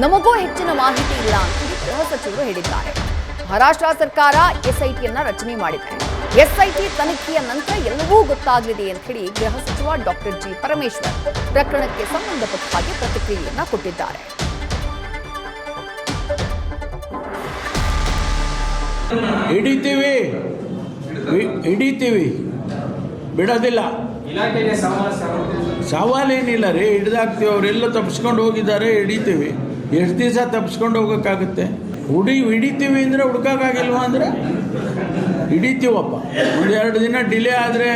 ನಮಗೂ ಹೆಚ್ಚಿನ ಮಾಹಿತಿ ಇಲ್ಲ ಅಂತ ಗೃಹ ಸಚಿವರು ಹೇಳಿದ್ದಾರೆ. ಮಹಾರಾಷ್ಟ್ರ ಸರ್ಕಾರ ಎಸ್ಐಟಿಯನ್ನ ರಚನೆ ಮಾಡಿದೆ. ಎಸ್ಐಟಿ ತನಿಖೆಯ ನಂತರ ಎಲ್ಲವೂ ಗೊತ್ತಾಗಲಿದೆ ಅಂತ ಹೇಳಿ ಗೃಹ ಸಚಿವ ಡಾಕ್ಟರ್ ಜಿ ಪರಮೇಶ್ವರ್ ಪ್ರಕರಣಕ್ಕೆ ಸಂಬಂಧಪಟ್ಟ ಹಾಗೆ ಪ್ರತಿಕ್ರಿಯೆಯನ್ನ ಕೊಟ್ಟಿದ್ದಾರೆ. ಹಿಡಿತೀವಿ ಬಿಡೋದಿಲ್ಲ. ಸವಾಲೇನಿಲ್ಲ ರೀ, ಹಿಡ್ದಾಕ್ತೀವಿ. ಅವರೆಲ್ಲ ತಪ್ಪಿಸ್ಕೊಂಡು ಹೋಗಿದ್ದಾರೆ, ಹಿಡಿತೀವಿ. ಎಷ್ಟು ದಿವಸ ತಪ್ಪಿಸ್ಕೊಂಡು ಹೋಗೋಕ್ಕಾಗುತ್ತೆ? ಹಿಡಿತೀವಿ ಅಂದರೆ ಹುಡ್ಕೋಕ್ಕಾಗಿಲ್ವಾ ಅಂದರೆ ಹಿಡಿತೀವಪ್ಪ. ಒಂದು 2 ದಿನ ಡಿಲೇ ಆದರೆ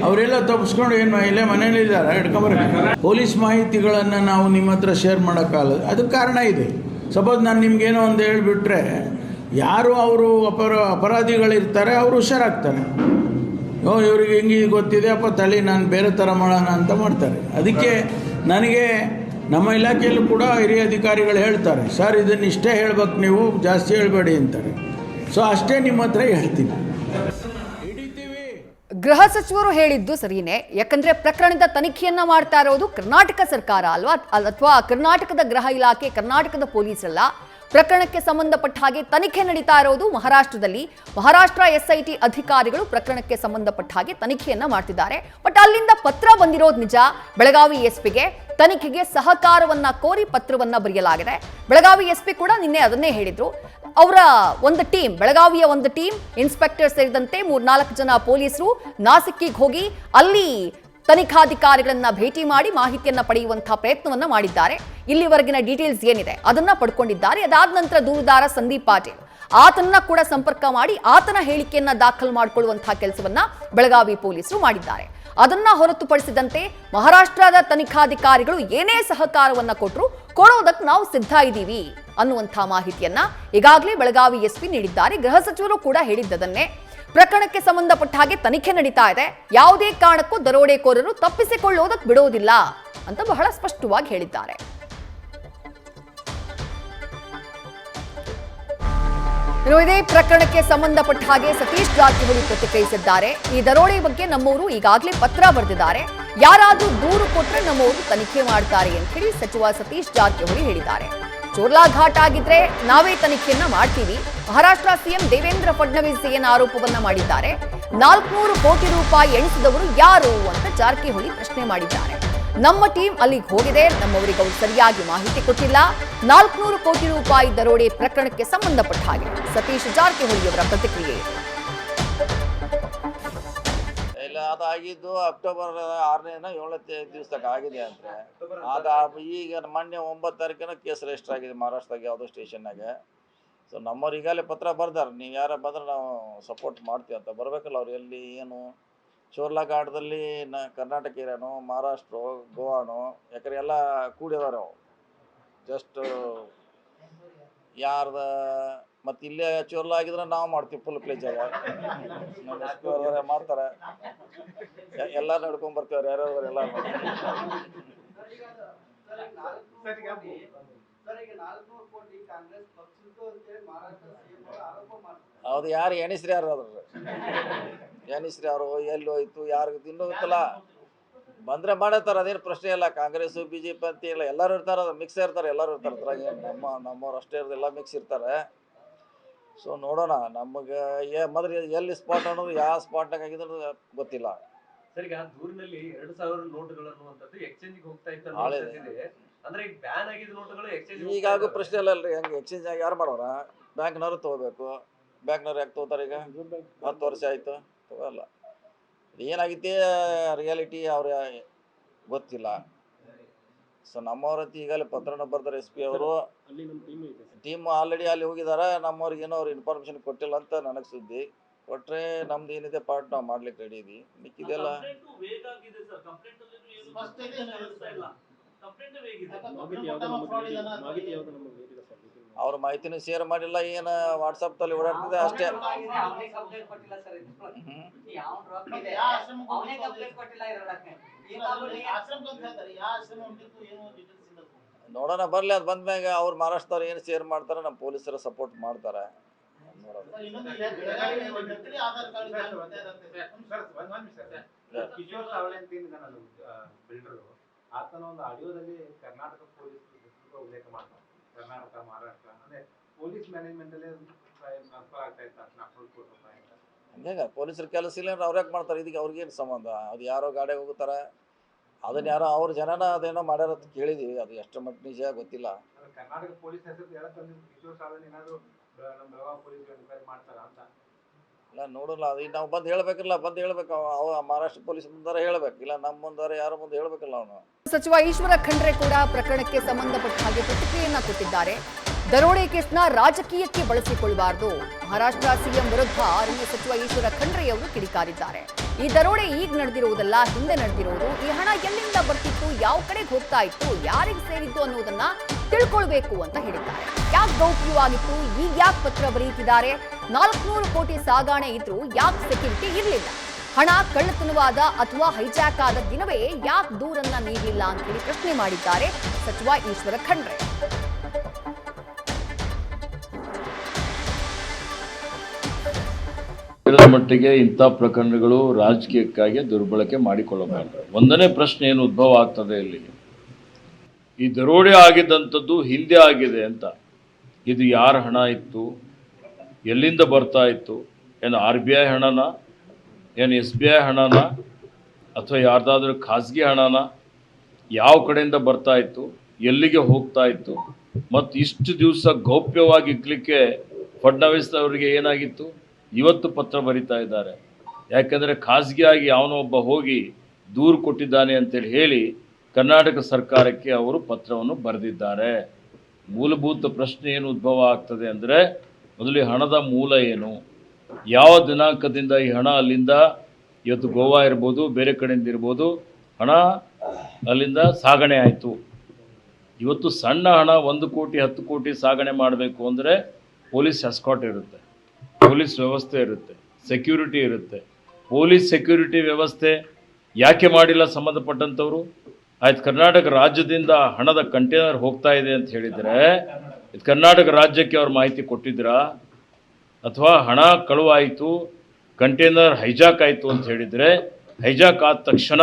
ಅವರೆಲ್ಲ ತಪ್ಪಿಸ್ಕೊಂಡು ಏನು ಇಲ್ಲೇ ಮನೇಲಿದ್ದಾರೆ, ಹಿಡ್ಕೊಂಬರ್ಬೇಕು. ಪೊಲೀಸ್ ಮಾಹಿತಿಗಳನ್ನು ನಾವು ನಿಮ್ಮ ಹತ್ರ ಶೇರ್ ಮಾಡೋಕ್ಕಾಗಲ್ಲ. ಅದಕ್ಕೆ ಕಾರಣ ಇದೆ. ಸಪೋಸ್ ನಾನು ನಿಮ್ಗೇನೋ ಒಂದು ಹೇಳಿಬಿಟ್ರೆ ಯಾರು ಅವರು ಅಪರಾಧಿಗಳಿರ್ತಾರೆ ಅವರು ಹುಷಾರಾಗ್ತಾರೆ. ಇವ್ರಿಗೆ ಹಿಂಗೆ ಗೊತ್ತಿದೆ ಅಪ್ಪ ತಳಿ ನಾನು ಬೇರೆ ಥರ ಮಾಡೋಣ ಅಂತ ಮಾಡ್ತಾರೆ. ಅದಕ್ಕೆ ನನಗೆ ನಮ್ಮ ಇಲಾಖೆಯಲ್ಲೂ ಕೂಡ ಹಿರಿಯ ಅಧಿಕಾರಿಗಳು ಹೇಳ್ತಾರೆ, ಸರ್ ಇದನ್ನು ಇಷ್ಟೇ ಹೇಳ್ಬೇಕು, ನೀವು ಜಾಸ್ತಿ ಹೇಳಬೇಡಿ ಅಂತಾರೆ. ಸೊ ಅಷ್ಟೇ ನಿಮ್ಮ ಹತ್ರ ಹೇಳ್ತೀನಿ. ಗೃಹ ಸಚಿವರು ಹೇಳಿದ್ದು ಸರಿಯೇ. ಯಾಕಂದ್ರೆ ಪ್ರಕರಣದ ತನಿಖೆಯನ್ನ ಮಾಡ್ತಾ ಇರೋದು ಕರ್ನಾಟಕ ಸರ್ಕಾರ ಅಲ್ವಾ, ಅಥವಾ ಕರ್ನಾಟಕದ ಗೃಹ ಇಲಾಖೆ, ಕರ್ನಾಟಕದ ಪೊಲೀಸ್ ಅಲ್ಲ. ಪ್ರಕರಣಕ್ಕೆ ಸಂಬಂಧಪಟ್ಟ ಹಾಗೆ ತನಿಖೆ ನಡೀತಾ ಇರೋದು ಮಹಾರಾಷ್ಟ್ರದಲ್ಲಿ. ಮಹಾರಾಷ್ಟ್ರ ಎಸ್ಐಟಿ ಅಧಿಕಾರಿಗಳು ಪ್ರಕರಣಕ್ಕೆ ಸಂಬಂಧಪಟ್ಟ ಹಾಗೆ ತನಿಖೆಯನ್ನ ಮಾಡ್ತಿದ್ದಾರೆ. ಬಟ್ ಅಲ್ಲಿಂದ ಪತ್ರ ಬಂದಿರೋದು ನಿಜ. ಬೆಳಗಾವಿ ಎಸ್ಪಿಗೆ ತನಿಖೆಗೆ ಸಹಕಾರವನ್ನ ಕೋರಿ ಪತ್ರವನ್ನ ಬರೆಯಲಾಗಿದೆ. ಬೆಳಗಾವಿ ಎಸ್ಪಿ ಕೂಡ ನಿನ್ನೆ ಅದನ್ನೇ ಹೇಳಿದ್ರು. ಅವರ ಒಂದು ಟೀಮ್, ಬೆಳಗಾವಿಯ ಒಂದು ಟೀಮ್, ಇನ್ಸ್ಪೆಕ್ಟರ್ ಸೇರಿದಂತೆ 3-4 ಜನ ಪೊಲೀಸರು ನಾಸಿಕ್ಕಿಗೆ ಹೋಗಿ ಅಲ್ಲಿ ತನಿಖಾಧಿಕಾರಿಗಳನ್ನ ಭೇಟಿ ಮಾಡಿ ಮಾಹಿತಿಯನ್ನ ಪಡೆಯುವಂತಹ ಪ್ರಯತ್ನವನ್ನ ಮಾಡಿದ್ದಾರೆ. ಇಲ್ಲಿವರೆಗಿನ ಡೀಟೇಲ್ಸ್ ಏನಿದೆ ಅದನ್ನ ಪಡ್ಕೊಂಡಿದ್ದಾರೆ. ಅದಾದ ನಂತರ ದೂರುದಾರ ಸಂದೀಪ್ ಪಾಟೀಲ್ ಆತನನ್ನ ಕೂಡ ಸಂಪರ್ಕ ಮಾಡಿ ಆತನ ಹೇಳಿಕೆಯನ್ನ ದಾಖಲು ಮಾಡಿಕೊಳ್ಳುವಂತಹ ಕೆಲಸವನ್ನ ಬೆಳಗಾವಿ ಪೊಲೀಸರು ಮಾಡಿದ್ದಾರೆ. ಅದನ್ನ ಹೊರತುಪಡಿಸಿದಂತೆ ಮಹಾರಾಷ್ಟ್ರದ ತನಿಖಾಧಿಕಾರಿಗಳು ಏನೇ ಸಹಕಾರವನ್ನ ಕೊಡೋದಕ್ಕೆ ನಾವು ಸಿದ್ಧ ಇದ್ದೀವಿ ಅನ್ನುವಂತಹ ಮಾಹಿತಿಯನ್ನ ಈಗಾಗಲೇ ಬೆಳಗಾವಿ ಎಸ್ಪಿ ನೀಡಿದ್ದಾರೆ. ಗೃಹ ಸಚಿವರು ಕೂಡ ಹೇಳಿದ್ದನ್ನೇ. ಪ್ರಕರಣಕ್ಕೆ ಸಂಬಂಧಪಟ್ಟ ಹಾಗೆ ತನಿಖೆ ನಡೀತಾ ಇದೆ. ಯಾವುದೇ ಕಾರಣಕ್ಕೂ ದರೋಡೆಕೋರರು ತಪ್ಪಿಸಿಕೊಳ್ಳೋದಕ್ಕೆ ಬಿಡೋದಿಲ್ಲ ಅಂತ ಬಹಳ ಸ್ಪಷ್ಟವಾಗಿ ಹೇಳಿದ್ದಾರೆ. ಇನ್ನು ಇದೇ ಪ್ರಕರಣಕ್ಕೆ ಸಂಬಂಧಪಟ್ಟ ಹಾಗೆ ಸತೀಶ್ ಜಾರಕಿಹೊಳಿ ಪ್ರತಿಕ್ರಿಯಿಸಿದ್ದಾರೆ. ಈ ದರೋಡೆ ಬಗ್ಗೆ ನಮ್ಮವರು ಈಗಾಗಲೇ ಪತ್ರ ಬರೆದಿದ್ದಾರೆ. ಯಾರಾದ್ರೂ ದೂರು ಕೊಟ್ಟರೆ ನಮ್ಮವರು ತನಿಖೆ ಮಾಡ್ತಾರೆ ಅಂತ ಹೇಳಿ ಸಚಿವ ಸತೀಶ್ ಜಾರಕಿಹೊಳಿ ಹೇಳಿದ್ದಾರೆ. ಚೋರ್ಲಾ ಘಾಟ್ ಆಗಿದ್ರೆ ನಾವೇ ತನಿಖೆಯನ್ನ ಮಾಡ್ತೀವಿ. ಮಹಾರಾಷ್ಟ್ರ ಸಿಎಂ ದೇವೇಂದ್ರ ಫಡ್ನವೀಸ್ ಏನು ಆರೋಪವನ್ನ ಮಾಡಿದ್ದಾರೆ. 400 ಕೋಟಿ ರೂಪಾಯಿ ಎಣಿಸಿದವರು ಯಾರು ಅಂತ ಜಾರಕಿಹೊಳಿ ಪ್ರಶ್ನೆ ಮಾಡಿದ್ದಾರೆ. ನಮ್ಮ ಟೀಮ್ ಅಲ್ಲಿಗೆ ಹೋಗಿದೆ, ನಮ್ಮವರಿಗೆ ಅವರು ಸರಿಯಾಗಿ ಮಾಹಿತಿ ಕೊಟ್ಟಿಲ್ಲ. 400 ಕೋಟಿ ರೂಪಾಯಿ ದರೋಡೆ ಪ್ರಕರಣಕ್ಕೆ ಸಂಬಂಧಪಟ್ಟ ಹಾಗೆ ಸತೀಶ್ ಜಾರಕಿಹೊಳಿ ಅವರ ಪ್ರತಿಕ್ರಿಯೆ. ಇಲ್ಲ, ಅದಾಗಿದ್ದು ಅಕ್ಟೋಬರ್ 6ನೇ 7ನೇ ದಿವಸದಾಗ ಆಗಿದೆ ಅಂದ್ರೆ. ಈಗ ಮೊನ್ನೆ 9 ತಾರೀಕಿನ ಕೇಸ್ ರಿಜಿಸ್ಟರ್ ಆಗಿದೆ ಮಹಾರಾಷ್ಟ್ರದಾಗ ಯಾವುದೋ ಸ್ಟೇಷನ್ನಾಗ. ಸೊ ನಮ್ಮವ್ರು ಈಗಾಗಲೇ ಪತ್ರ ಬರ್ದಾರೆ, ನೀವು ಯಾರ ಬಂದ್ರೆ ನಾವು ಸಪೋರ್ಟ್ ಮಾಡ್ತೀವಿ ಅಂತ. ಬರಬೇಕಲ್ಲ ಅವ್ರು. ಎಲ್ಲಿ ಏನು ಚೋರ್ಲಾ ಘಾಟದಲ್ಲಿ ಕರ್ನಾಟಕ ಏರಿಯಾನೋ ಮಹಾರಾಷ್ಟ್ರ ಗೋವಾನೋ, ಯಾಕಂದ್ರೆ ಎಲ್ಲ ಕೂಡಿದಾರೆ ಅವು. ಜಸ್ಟ್ ಯಾರ್ದ ಮತ್ತು ಇಲ್ಲೇ ಚೋರ್ಲಾ ಆಗಿದ್ರೆ ನಾವು ಮಾಡ್ತೀವಿ ಫುಲ್ ಪ್ಲೇಜ್ ಆಗ ಮಾಡ್ತಾರೆ. ಎಲ್ಲ ನಡ್ಕೊಂಡ್ ಬರ್ತೀವ್ರಿ ಯಾರ್ಯಾರು ಎಲ್ಲ. ಹೌದು, ಯಾರು ಎಣಿಸ್ರಿ ಯಾರು ಅದ್ರ ಎಣಿಸ್ರಿ ಅವರು ಎಲ್ಲಿ ಹೋಯ್ತು ಯಾರಿಗೂ ಇನ್ನೂ ಗೊತ್ತಲ್ಲ. ಬಂದರೆ ಮಾಡತ್ತಾರ, ಅದೇನು ಪ್ರಶ್ನೆ ಇಲ್ಲ. ಕಾಂಗ್ರೆಸ್ BJP ಅಂತ ಇಲ್ಲ, ಎಲ್ಲರೂ ಇರ್ತಾರೆ, ಅದು ಮಿಕ್ಸ್ ಇರ್ತಾರೆ, ಎಲ್ಲರೂ ಇರ್ತಾರೆ. ಅದ್ರಾಗ ನಮ್ಮವ್ರು ಅಷ್ಟೇ ಇರೋದು, ಎಲ್ಲ ಮಿಕ್ಸ್ ಇರ್ತಾರೆ. ಸೊ ನೋಡೋಣ, ನಮಗೆ ಮೊದಲು ಎಲ್ಲಿ ಸ್ಪಾಟ್ ಅನ್ನೋದು ಯಾವ ಸ್ಪಾಟ್ನಾಗ ಆಗಿದ್ರು ಗೊತ್ತಿಲ್ಲ. ಸರ್, ಈಗ ದೂರಿನಲ್ಲಿ 2000 ನೋಟುಗಳು ಅನ್ನುವಂಥದ್ದು ಎಕ್ಸ್ಚೇಂಜ್ಗೆ ಹೋಗ್ತಾ ಇತ್ತು ಅಂದ್ರೆ ಈಗ ಬ್ಯಾನ್ ಆಗಿದ್ದ ನೋಟುಗಳು ಎಕ್ಸ್ಚೇಂಜ್ ಈಗಾಗೂ ಪ್ರಶ್ನೆ ಇಲ್ಲ ಅಲ್ರಿ. ಹೆಂಗೆ ಎಕ್ಸ್ಚೇಂಜ್ ಆಗಿ ಯಾರು ಮಾಡೋರ? ಬ್ಯಾಂಕ್ನವ್ರು ತೊಗೋಬೇಕು. ಬ್ಯಾಂಕ್ನವ್ರು ಯಾಕೆ ತೊಗೋತಾರೆ? ಈಗ 10 ವರ್ಷ ಆಯಿತು, ತಗೋಲ್ಲ. ಏನಾಗಿತ್ತೆ ರಿಯಾಲಿಟಿ ಅವ್ರ ಗೊತ್ತಿಲ್ಲ. ಸೊ ನಮ್ಮವ್ರಂತ ಈಗಲೇ ಪತ್ರನ ಬರ್ತಾರೆ. SP ಅವರು ಟೀಮ್ ಆಲ್ರೆಡಿ ಅಲ್ಲಿ ಹೋಗಿದ್ದಾರೆ. ನಮ್ಮವ್ರಿಗೆ ಏನೋ ಅವ್ರು ಇನ್ಫಾರ್ಮೇಶನ್ ಕೊಟ್ಟಿಲ್ಲ ಅಂತ ನನಗೆ ಸುದ್ದಿ. ಕೊಟ್ಟರೆ ನಮ್ದು ಏನಿದೆ ಪಾರ್ಟ್ ನಾವು ಮಾಡ್ಲಿಕ್ಕೆ ರೆಡಿ ಇದೀವಿ. ಮಿಕ್ಕಿದೆಲ್ಲ ಅವ್ರ ಮಾಹಿತಿನೂ ಶೇರ್ ಮಾಡಿಲ್ಲ. ಏನು ವಾಟ್ಸಪ್ನಲ್ಲಿ ಓಡಾಡ್ತಿದೆ ಅಷ್ಟೇ. ನೋಡೋಣ, ಬರಲಿ. ಅದು ಬಂದ್ಮ್ಯಾಗ ಅವ್ರು ಮಹಾರಾಷ್ಟ್ರದವ್ರು ಏನು ಶೇರ್ ಮಾಡ್ತಾರೆ, ನಮ್ಮ ಪೊಲೀಸರು ಸಪೋರ್ಟ್ ಮಾಡ್ತಾರೆ. ಕಿಶೋರ್ ಸಾವಳೆ ಅಂತ ಬಿಲ್ಡರು, ಆತನ ಒಂದು ಆಡಿಯೋದಲ್ಲಿ ಕರ್ನಾಟಕ ಪೊಲೀಸ್ ಉಲ್ಲೇಖ ಮಾಡ್ತಾರೆ. ಕರ್ನಾಟಕ, ಮಹಾರಾಷ್ಟ್ರ ಅಂದ್ರೆ ಪೊಲೀಸ್ ಮ್ಯಾನೇಜ್ಮೆಂಟ್ ಅಲ್ಲೇ ಟ್ರಾನ್ಸ್ಫರ್ ಆಗ್ತಾ ಇತ್ತು 4 ಕೋಟಿ ರೂಪಾಯಿ ಅಂತ. ಹಂಗೆ ಪೊಲೀಸರ ಕೆಲಸ ಇಲ್ಲ ಅಂದ್ರೆ ಅವ್ರು ಯಾಕೆ ಮಾಡ್ತಾರೆ? ಇದಕ್ಕೆ ಅವ್ರಿಗೇನು ಸಂಬಂಧ? ಅದು ಯಾರೋ ಗಾಡಿ ಹೋಗ್ತಾರೆ, ಅದನ್ನ ಯಾರೋ ಅವ್ರ ಜನನ ಅದೇನೋ ಮಾಡ್ಯಾರ ಅಂತ ಕೇಳಿದೀವಿ. ಅದು ಎಷ್ಟು ಮಟ್ಟ ನಿಜ ಗೊತ್ತಿಲ್ಲ. ಕರ್ನಾಟಕ ಪೊಲೀಸ್ ಹೆಸರು ಹೇಳಕ್ ಬಂದಿದ್ದು ಕಿಶೋರ್ ಸಾಧನೆ ಏನಾದ್ರು ನಮ್ಮ ಬೆಳಗಾವಿ ಪೊಲೀಸ್ ಎನ್ಕ್ವೈರಿ ಮಾಡ್ತಾರ ಅಂತ. ಇಲ್ಲ ನೋಡಲ್ಲ, ಅದು ನಾವು ಬಂದು ಹೇಳ್ಬೇಕಲ್ಲ, ಬಂದು ಹೇಳ್ಬೇಕು. ಅವ ಮಹಾರಾಷ್ಟ್ರ ಪೊಲೀಸ್ ಮುಂದಾರ ಹೇಳ್ಬೇಕು, ಇಲ್ಲ ನಮ್ಮ ಮುಂದಾರ ಯಾರ ಮುಂದೆ ಹೇಳ್ಬೇಕಲ್ಲ ಅವನು. ಸಚಿವ ಈಶ್ವರ ಖಂಡ್ರೆ ಕೂಡ ಪ್ರಕರಣಕ್ಕೆ ಸಂಬಂಧಪಟ್ಟ ಹಾಗೆ ಪ್ರತಿಕ್ರಿಯೆಯನ್ನ ಕೊಟ್ಟಿದ್ದಾರೆ. ದರೋಡೆ ಕೇಸ್ನ ರಾಜಕೀಯಕ್ಕೆ ಬಳಸಿಕೊಳ್ಳಬಾರದು. ಮಹಾರಾಷ್ಟ್ರ ಸಿಎಂ ವಿರುದ್ಧ ಅರಣ್ಯ ಸಚಿವ ಈಶ್ವರ ಖಂಡ್ರೆ ಅವರು ಕಿಡಿಕಾರಿದ್ದಾರೆ. ಈ ದರೋಡೆ ಈಗ ನಡೆದಿರುವುದಲ್ಲ, ಹಿಂದೆ ನಡೆದಿರುವುದು. ಈ ಹಣ ಎಲ್ಲಿಂದ ಬರ್ತಿತ್ತು, ಯಾವ ಕಡೆಗೆ ಹೋಗ್ತಾ ಇತ್ತು, ಯಾರಿಗೆ ಸೇರಿದ್ದು ಅನ್ನೋದನ್ನ ತಿಳ್ಕೊಳ್ಬೇಕು ಅಂತ ಹೇಳಿದ್ದಾರೆ. ಯಾಕೆ ಗೌಪ್ಯವಾಗಿತ್ತು, ಈಗ ಯಾಕೆ ಪತ್ರ ಬರೆಯುತ್ತಿದ್ದಾರೆ? 400 ಕೋಟಿ ಸಾಗಾಣೆ ಇದ್ರೂ ಯಾಕೆ ಸೆಕ್ಯೂರಿಟಿ ಇರಲಿಲ್ಲ? ಹಣ ಕಳ್ಳತನವಾದ ಅಥವಾ ಹೈಜಾಕ್ ಆದ ದಿನವೇ ಯಾಕೆ ದೂರನ್ನ ನೀಡಲಿಲ್ಲ ಅಂತ ಹೇಳಿ ಪ್ರಶ್ನೆ ಮಾಡಿದ್ದಾರೆ ಸಚಿವ ಈಶ್ವರ ಖಂಡ್ರೆ. ಮಟ್ಟಿಗೆ ಇಂಥ ಪ್ರಕರಣಗಳು ರಾಜಕೀಯಕ್ಕಾಗಿ ದುರ್ಬಳಕೆ ಮಾಡಿಕೊಳ್ಳಬಾರದು. ಒಂದನೇ ಪ್ರಶ್ನೆ ಏನು ಉದ್ಭವ ಆಗ್ತದೆ ಇಲ್ಲಿ, ಈ ದರೋಡೆ ಆಗಿದ್ದಂಥದ್ದು ಹಿಂದೆ ಆಗಿದೆ ಅಂತ. ಇದು ಯಾರ ಹಣ ಇತ್ತು, ಎಲ್ಲಿಂದ ಬರ್ತಾ ಇತ್ತು? ಏನು RBI ಹಣನ, ಏನು SBI ಹಣನ, ಅಥವಾ ಯಾರ್ದಾದ್ರೂ ಖಾಸಗಿ ಹಣನ? ಯಾವ ಕಡೆಯಿಂದ ಬರ್ತಾ ಇತ್ತು, ಎಲ್ಲಿಗೆ ಹೋಗ್ತಾ ಇತ್ತು? ಮತ್ತು ಇಷ್ಟು ದಿವಸ ಗೌಪ್ಯವಾಗಿ ಇಕ್ಲಿಕ್ಕೆ ಫಡ್ನವೀಸ್ ಅವರಿಗೆ ಏನಾಗಿತ್ತು? ಇವತ್ತು ಪತ್ರ ಬರಿತಾ ಇದ್ದಾರೆ. ಯಾಕೆಂದರೆ ಖಾಸಗಿಯಾಗಿ ಯಾವನೋ ಒಬ್ಬ ಹೋಗಿ ದೂರು ಕೊಟ್ಟಿದ್ದಾನೆ ಅಂತೇಳಿ ಹೇಳಿ ಕರ್ನಾಟಕ ಸರ್ಕಾರಕ್ಕೆ ಅವರು ಪತ್ರವನ್ನು ಬರೆದಿದ್ದಾರೆ. ಮೂಲಭೂತ ಪ್ರಶ್ನೆ ಏನು ಉದ್ಭವ ಆಗ್ತದೆ ಅಂದರೆ, ಮೊದಲು ಈ ಹಣದ ಮೂಲ ಏನು, ಯಾವ ದಿನಾಂಕದಿಂದ ಈ ಹಣ ಅಲ್ಲಿಂದ, ಇವತ್ತು ಗೋವಾ ಇರ್ಬೋದು, ಬೇರೆ ಕಡೆಯಿಂದ ಇರ್ಬೋದು, ಹಣ ಅಲ್ಲಿಂದ ಸಾಗಣೆ ಆಯಿತು. ಇವತ್ತು ಸಣ್ಣ ಹಣ 1 ಕೋಟಿ 10 ಕೋಟಿ ಸಾಗಣೆ ಮಾಡಬೇಕು ಅಂದರೆ ಪೊಲೀಸ್ ಎಸ್ಕಾಟ್ ಇರುತ್ತೆ, ಪೊಲೀಸ್ ವ್ಯವಸ್ಥೆ ಇರುತ್ತೆ, ಸೆಕ್ಯೂರಿಟಿ ಇರುತ್ತೆ. ಪೊಲೀಸ್ ಸೆಕ್ಯೂರಿಟಿ ವ್ಯವಸ್ಥೆ ಯಾಕೆ ಮಾಡಿಲ್ಲ ಸಂಬಂಧಪಟ್ಟಂಥವ್ರು? ಆಯ್ತು, ಕರ್ನಾಟಕ ರಾಜ್ಯದಿಂದ ಹಣದ ಕಂಟೈನರ್ ಹೋಗ್ತಾ ಇದೆ ಅಂತ ಹೇಳಿದರೆ ಇದು ಕರ್ನಾಟಕ ರಾಜ್ಯಕ್ಕೆ ಅವ್ರು ಮಾಹಿತಿ ಕೊಟ್ಟಿದ್ರಾ? ಅಥವಾ ಹಣ ಕಳುವಾಯಿತು, ಕಂಟೈನರ್ ಹೈಜಾಕ್ ಆಯಿತು ಅಂತ ಹೇಳಿದರೆ ಹೈಜಾಕ್ ಆದ ತಕ್ಷಣ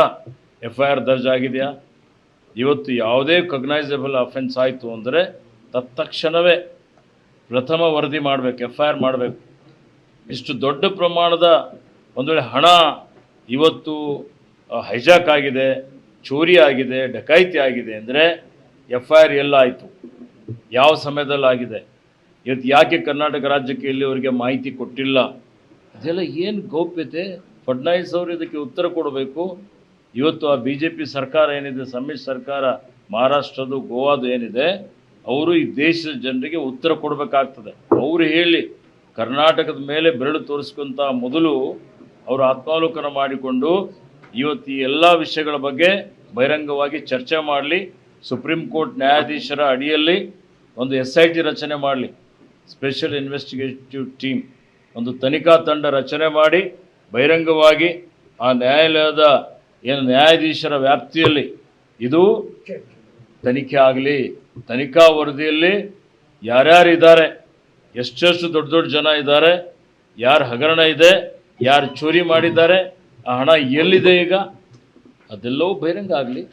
FIR ದರ್ಜ್ ಆಗಿದೆಯಾ? ಇವತ್ತು ಯಾವುದೇ ಕಗ್ನೈಸಬಲ್ ಅಫೆನ್ಸ್ ಆಯಿತು ಅಂದರೆ ತತ್ಕ್ಷಣವೇ ಪ್ರಥಮ ವರದಿ ಮಾಡಬೇಕು, FIR ಮಾಡಬೇಕು. ಇಷ್ಟು ದೊಡ್ಡ ಪ್ರಮಾಣದ ಒಂದು ವೇಳೆ ಹಣ ಇವತ್ತು ಹೈಜಾಕ್ ಆಗಿದೆ, ಚೋರಿ ಆಗಿದೆ, ಡಕಾಯಿತಿ ಆಗಿದೆ ಅಂದರೆ FIR ಎಲ್ಲ ಆಯಿತು, ಯಾವ ಸಮಯದಲ್ಲಿ ಆಗಿದೆ, ಇವತ್ತು ಯಾಕೆ ಕರ್ನಾಟಕ ರಾಜ್ಯಕ್ಕೆ ಇಲ್ಲಿವರೆಗೆ ಮಾಹಿತಿ ಕೊಟ್ಟಿಲ್ಲ? ಅದೆಲ್ಲ ಏನು ಗೌಪ್ಯತೆ? ಫಡ್ನವೀಸ್ ಅವರು ಇದಕ್ಕೆ ಉತ್ತರ ಕೊಡಬೇಕು. ಇವತ್ತು ಆ BJP ಸರ್ಕಾರ ಏನಿದೆ, ಸಮ್ಮಿಶ್ರ ಸರ್ಕಾರ, ಮಹಾರಾಷ್ಟ್ರದ್ದು, ಗೋವಾದು ಏನಿದೆ, ಅವರು ಈ ದೇಶದ ಜನರಿಗೆ ಉತ್ತರ ಕೊಡಬೇಕಾಗ್ತದೆ. ಅವರು ಹೇಳಿ, ಕರ್ನಾಟಕದ ಮೇಲೆ ಬೆರಳು ತೋರಿಸ್ಕೊಂತ ಮೊದಲು ಅವರು ಆತ್ಮಾವಲೋಕನ ಮಾಡಿಕೊಂಡು ಇವತ್ತು ಈ ಎಲ್ಲ ವಿಷಯಗಳ ಬಗ್ಗೆ ಬಹಿರಂಗವಾಗಿ ಚರ್ಚೆ ಮಾಡಲಿ. ಸುಪ್ರೀಂ ಕೋರ್ಟ್ ನ್ಯಾಯಾಧೀಶರ ಅಡಿಯಲ್ಲಿ ಒಂದು SIT ರಚನೆ ಮಾಡಲಿ, ಸ್ಪೆಷಲ್ ಇನ್ವೆಸ್ಟಿಗೇಟಿವ್ ಟೀಮ್, ಒಂದು ತನಿಖಾ ತಂಡ ರಚನೆ ಮಾಡಿ ಬಹಿರಂಗವಾಗಿ ಆ ನ್ಯಾಯಾಲಯದ ಏನು ನ್ಯಾಯಾಧೀಶರ ವ್ಯಾಪ್ತಿಯಲ್ಲಿ ಇದು ತನಿಖೆ ಆಗಲಿ. ತನಿಖಾ ವರದಿಯಲ್ಲಿ ಯಾರ್ಯಾರಿದ್ದಾರೆ, ಎಷ್ಟೆಷ್ಟು ದೊಡ್ಡ ದೊಡ್ಡ ಜನ ಇದ್ದಾರೆ, ಯಾರು ಹಗರಣ ಇದೆ, ಯಾರು ಚೋರಿ ಮಾಡಿದ್ದಾರೆ, ಆ ಹಣ ಎಲ್ಲಿದೆ ಈಗ, ಅದೆಲ್ಲವೂ ಬಹಿರಂಗ ಆಗಲಿ.